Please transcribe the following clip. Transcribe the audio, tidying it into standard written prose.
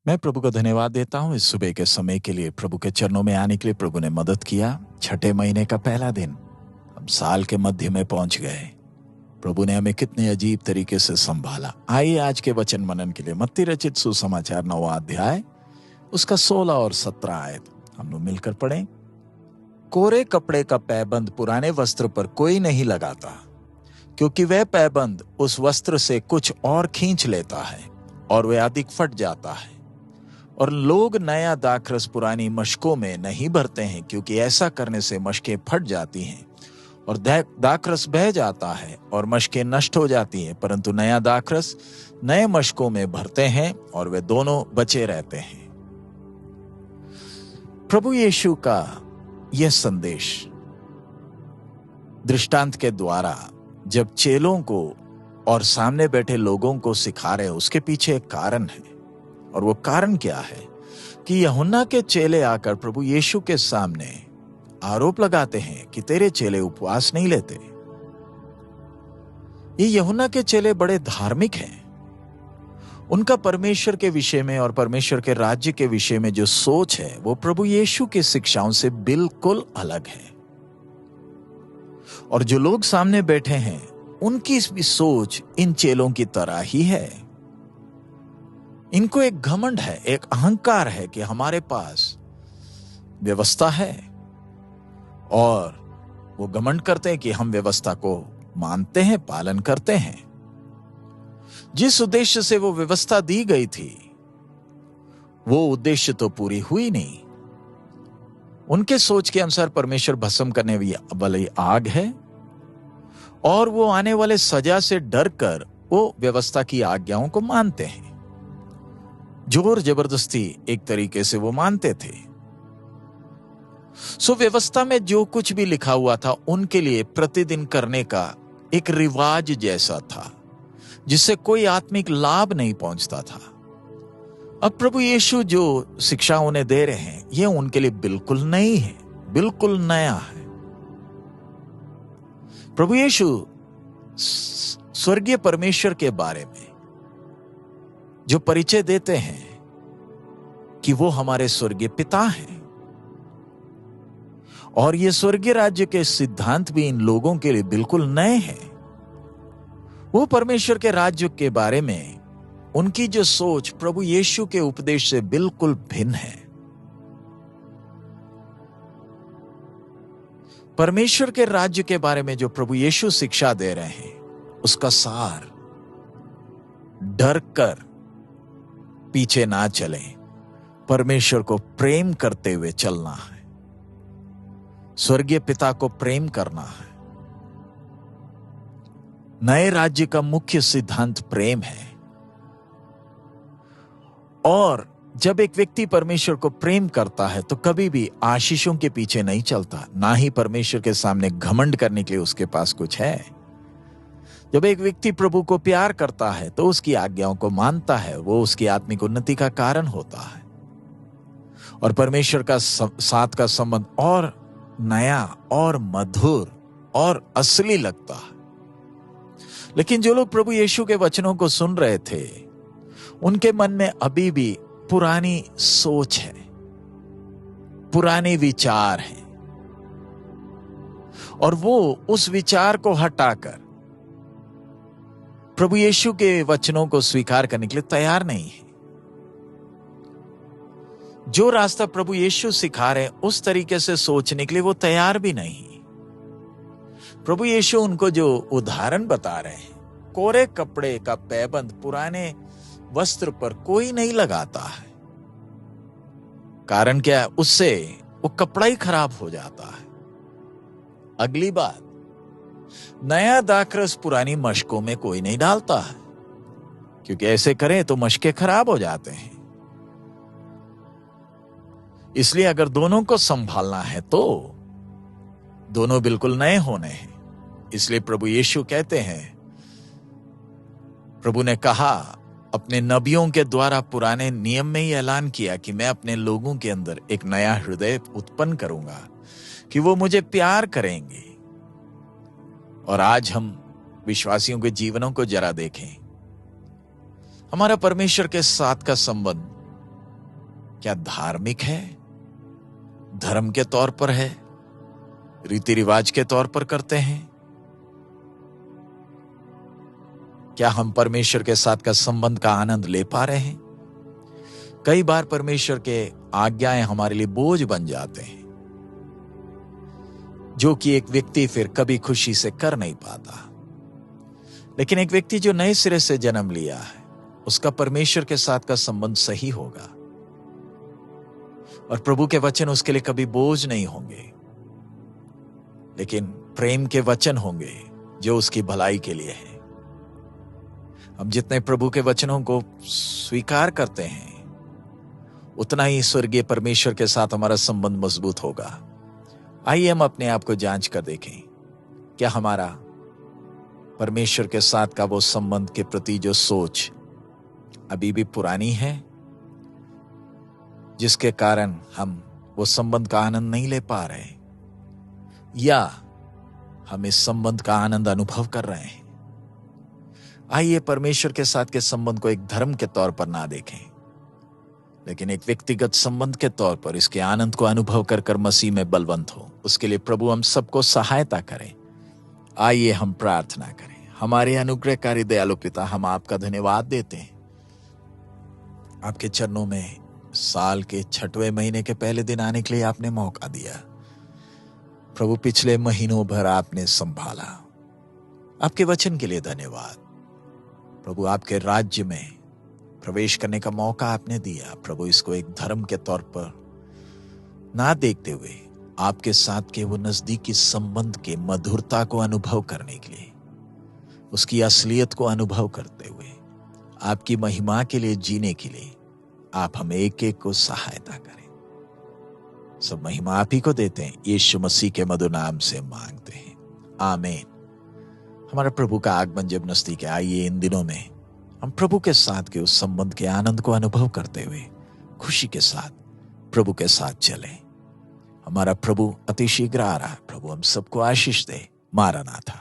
मैं प्रभु को धन्यवाद देता हूँ इस सुबह के समय के लिए। प्रभु के चरणों में आने के लिए प्रभु ने मदद किया। छठे महीने का पहला दिन, हम साल के मध्य में पहुंच गए। प्रभु ने हमें कितने अजीब तरीके से संभाला। आइए आज के वचन मनन के लिए मत्ती रचित सुसमाचार 9वां अध्याय उसका 16 और 17 आयत हम लोग मिलकर पढ़ें। कोरे कपड़े का पैबंद पुराने वस्त्र पर कोई नहीं लगाता, क्योंकि वह पैबंद उस वस्त्र से कुछ और खींच लेता है और वह अधिक फट जाता है। और लोग नया दाखरस पुरानी मशकों में नहीं भरते हैं, क्योंकि ऐसा करने से मशकें फट जाती हैं और दाखरस बह जाता है और मशकें नष्ट हो जाती हैं। परंतु नया दाखरस नए मशकों में भरते हैं और वे दोनों बचे रहते हैं। प्रभु यीशु का यह संदेश दृष्टांत के द्वारा जब चेलों को और सामने बैठे लोगों को सिखा रहे, उसके पीछे एक कारण है। और वो कारण क्या है कि यूहन्ना के चेले आकर प्रभु यीशु के सामने आरोप लगाते हैं कि तेरे चेले उपवास नहीं लेते। ये यूहन्ना के चेले बड़े धार्मिक हैं। उनका परमेश्वर के विषय में और परमेश्वर के राज्य के विषय में जो सोच है वो प्रभु यीशु की शिक्षाओं से बिल्कुल अलग है। और जो लोग सामने बैठे हैं उनकी भी सोच इन चेलों की तरह ही है। इनको एक घमंड है, एक अहंकार है कि हमारे पास व्यवस्था है, और वो घमंड करते हैं कि हम व्यवस्था को मानते हैं, पालन करते हैं। जिस उद्देश्य से वो व्यवस्था दी गई थी वो उद्देश्य तो पूरी हुई नहीं। उनके सोच के अनुसार परमेश्वर भस्म करने वाली आग है, और वो आने वाले सजा से डर कर वो व्यवस्था की आज्ञाओं को मानते हैं। जोर जबरदस्ती एक तरीके से वो मानते थे। सो व्यवस्था में जो कुछ भी लिखा हुआ था उनके लिए प्रतिदिन करने का एक रिवाज जैसा था, जिससे कोई आत्मिक लाभ नहीं पहुंचता था। अब प्रभु यीशु जो शिक्षा उन्हें दे रहे हैं ये उनके लिए बिल्कुल नई है, बिल्कुल नया है। प्रभु यीशु स्वर्गीय परमेश्वर के बारे में जो परिचय देते हैं कि वो हमारे स्वर्गीय पिता हैं, और ये स्वर्गीय राज्य के सिद्धांत भी इन लोगों के लिए बिल्कुल नए हैं। वो परमेश्वर के राज्य के बारे में उनकी जो सोच प्रभु यीशु के उपदेश से बिल्कुल भिन्न है। परमेश्वर के राज्य के बारे में जो प्रभु यीशु शिक्षा दे रहे हैं उसका सार डर कर पीछे ना चलें, परमेश्वर को प्रेम करते हुए चलना है, स्वर्गीय पिता को प्रेम करना है। नए राज्य का मुख्य सिद्धांत प्रेम है, और जब एक व्यक्ति परमेश्वर को प्रेम करता है तो कभी भी आशीषों के पीछे नहीं चलता, ना ही परमेश्वर के सामने घमंड करने के लिए उसके पास कुछ है। जब एक व्यक्ति प्रभु को प्यार करता है तो उसकी आज्ञाओं को मानता है, वो उसकी आत्मिक उन्नति का कारण होता है, और परमेश्वर का साथ का संबंध और नया और मधुर और असली लगता है। लेकिन जो लोग प्रभु यीशु के वचनों को सुन रहे थे उनके मन में अभी भी पुरानी सोच है, पुराने विचार हैं, और वो उस विचार को हटाकर प्रभु यीशु के वचनों को स्वीकार करने के लिए तैयार नहीं है। जो रास्ता प्रभु यीशु सिखा रहे हैं उस तरीके से सोचने के लिए वो तैयार भी नहीं। प्रभु यीशु उनको जो उदाहरण बता रहे हैं, कोरे कपड़े का पैबंद पुराने वस्त्र पर कोई नहीं लगाता है। कारण क्या है? उससे वो कपड़ा ही खराब हो जाता है। अगली बात, नया दाखरस पुरानी मशकों में कोई नहीं डालता है, क्योंकि ऐसे करें तो मशकें खराब हो जाते हैं। इसलिए अगर दोनों को संभालना है तो दोनों बिल्कुल नए होने हैं। इसलिए प्रभु यीशु कहते हैं, प्रभु ने कहा अपने नबियों के द्वारा पुराने नियम में ही ऐलान किया कि मैं अपने लोगों के अंदर एक नया हृदय उत्पन्न करूंगा, कि वो मुझे प्यार करेंगे। और आज हम विश्वासियों के जीवनों को जरा देखें। हमारा परमेश्वर के साथ का संबंध क्या धार्मिक है, धर्म के तौर पर है, रीति रिवाज के तौर पर करते हैं? क्या हम परमेश्वर के साथ का संबंध का आनंद ले पा रहे हैं? कई बार परमेश्वर के आज्ञाएं हमारे लिए बोझ बन जाते हैं, जो कि एक व्यक्ति फिर कभी खुशी से कर नहीं पाता। लेकिन एक व्यक्ति जो नए सिरे से जन्म लिया है, उसका परमेश्वर के साथ का संबंध सही होगा और प्रभु के वचन उसके लिए कभी बोझ नहीं होंगे, लेकिन प्रेम के वचन होंगे जो उसकी भलाई के लिए है। हम जितने प्रभु के वचनों को स्वीकार करते हैं, उतना ही स्वर्गीय परमेश्वर के साथ हमारा संबंध मजबूत होगा। आइए हम अपने आप को जांच कर देखें, क्या हमारा परमेश्वर के साथ का वो संबंध के प्रति जो सोच अभी भी पुरानी है, जिसके कारण हम वो संबंध का आनंद नहीं ले पा रहे, या हम इस संबंध का आनंद अनुभव कर रहे हैं। आइए परमेश्वर के साथ के संबंध को एक धर्म के तौर पर ना देखें, लेकिन एक व्यक्तिगत संबंध के तौर पर इसके आनंद को अनुभव कर कर मसीह में बलवंत हो। उसके लिए प्रभु हम सबको सहायता करें। आइए हम प्रार्थना करें। हमारे अनुग्रहकारी दयालु पिता, हम आपका धन्यवाद देते हैं। आपके चरणों में साल के 6वें महीने के पहले दिन आने के लिए आपने मौका दिया। प्रभु, पिछले महीनों भर आपने संभाला। आपके वचन के लिए धन्यवाद। प्रभु, आपके राज्य में प्रवेश करने का मौका आपने दिया। प्रभु, इसको एक धर्म के तौर पर ना देखते हुए आपके साथ के वो नजदीकी संबंध के मधुरता को अनुभव करने के लिए, उसकी असलियत को अनुभव करते हुए आपकी महिमा के लिए जीने के लिए आप हमें एक एक को सहायता करें। सब महिमा आप ही को देते हैं, यीशु मसीह के मधुर नाम से मांगते हैं, आमीन। हमारा प्रभु का आगमन जब नजदीक है, आइए इन दिनों में हम प्रभु के साथ के उस संबंध के आनंद को अनुभव करते हुए खुशी के साथ प्रभु के साथ चलें। हमारा प्रभु अति शीघ्र आ रहा है। प्रभु हम सबको आशीष दे। मारा नाथा।